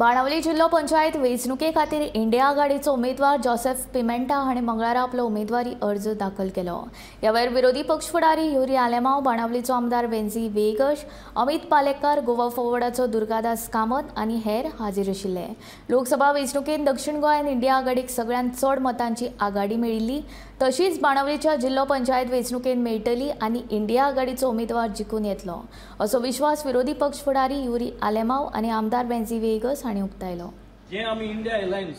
बाणावली जिल्हा पंचायत वेंचणुके खातीर इंडिया आघाडीचो उमेदवार जोसेफ पिमेंटा हाणें मंगळारा आपलो उमेदवारी अर्ज दाखल केलो। ह्या वेळार विरोधी पक्ष फुडारी युरी आलेमांव, बाणावलीचो आमदार वेंझी वेगश, अमित पालेकार, गोवा फॉरवर्डाचो दुर्गादास कामत आनी हेर हाजीर आशिल्ले। लोकसभा वेंचणुकेंत दक्षिण गोंयांत इंडिया आघाडीक सगळ्यांत चड मतांची आघाडी मेळिल्ली, तशीच बाणावलीच्या जिल्हा पंचायत वेंचणुकेंत मेळटली आनी इंडिया आघाडीचो उमेदवार जिखून येतलो असो विश्वास विरोधी पक्ष फुडारी युरी आलेमांव आनी आमदार वेंझी वेगस हांणी उक्तायलो। जे आमी इंडिया अलायन्स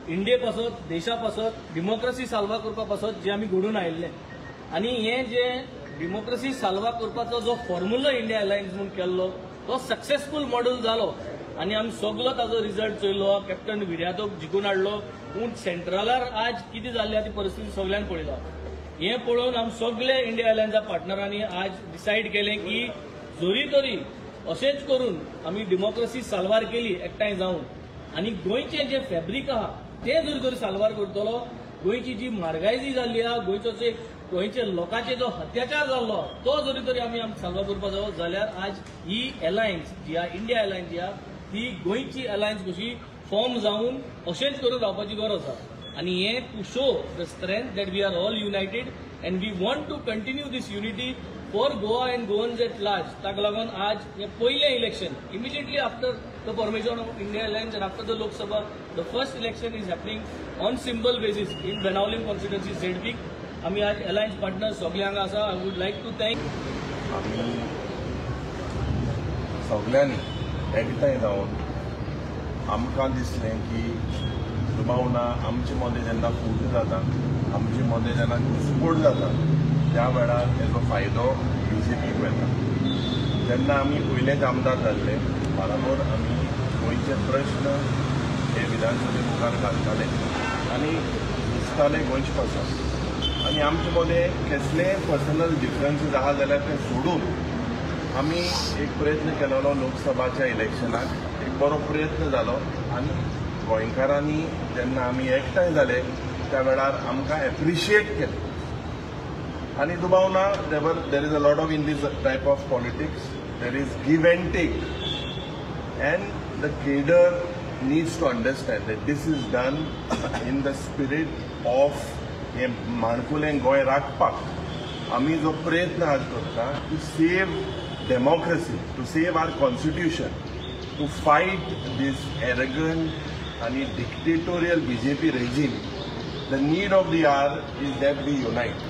इंडिये पासत देशा पासत डेमोक्रेसी साल्वा करपा पासत जे आमी घडून आयिल्ले आनी हे जे डेमोक्रेसी साल्वा करपाचो जो फॉर्म्युला इंडिया अलायन्स म्हणून केल्लो तो सक्सेसफूल मॉडेल जालो आनी आमी सगळो ताजो रिजल्ट चोयलो। कॅप्टन विर्यादोक जिखून हाडलो, पूण सेंट्रलार आज कितें जाल्ली ती परिस्थिती सगळ्यांक पळयला। हे पळोवन आमी सगळे इंडिया अलायन्सा पार्टनरांनी आज डिसायड केलें की जोरी तरी अशेंच करून आमी डेमोक्रेसी साल्वार केली एकठांय जावन आनी गोंयचें जे फॅब्रीक आहा तें जरी तरी साल्वार करतलो। गोंयची जी म्हारगाय जी जाल्ली आहा, गोंयचे लोकांचे जो अत्याचार जाल्लो तो जरी तरी आमी साल्वार करपाक जावो जाल्यार आज ही अलायन्स जी आहा, इंडिया अलायन्स जी आहा ती गोंयची अलायन्स कशी फॉर्म जावन अशेंच करून रावपाची गरज आहा। आनी हे to show the strength that we are all united and we want to continue this unity for Goa and Goans at large. ताका लागून आज हे पयलें election immediately after the formation of India alliance and after the Lok Sabha the first election is happening on symbol basis in Benaulim constituency झेडपीक। आमी आज alliance partner सगळे हांगा आसा। I would like to thank आमी सगळ्यांनी एकठांय जावन आमकां दिसलें की दुबावना आमचे मदें जेन्ना फूट जाता, आमचे मदें जेन्ना घुसपट जाता त्या वेळार हेजो फायदो बीजेपीक वता। जेन्ना आमी पयलेच आमदार जाल्ले बराबर आमी गोंयचे प्रश्न हे विधानसभे मुखार घालताले आनी दिसताले गोंयचे पासून आनी आमचे मदें कसलेय पर्सनल डिफरन्सीस आहा जाल्यार ते सोडून आमी एक प्रयत्न केलेलो लोकसभाच्या इलेक्शनाक। एक बरो प्रयत्न जालो आनी गोंयकारांनी जेन्ना आमी एकठांय जाले त्या वेळार आमकां एप्रिशिएट केलें आनी दुबावना there is a lot of in this type of politics there is give and take and the cadre needs to understand that this is done in the spirit of हे माणकुलें गोंय राखपाक। आमी जो प्रयत्न आज करता to save democracy, to save our constitution, to fight this arrogant आनी dictatorial BJP regime, the need of the hour is that we युनायट।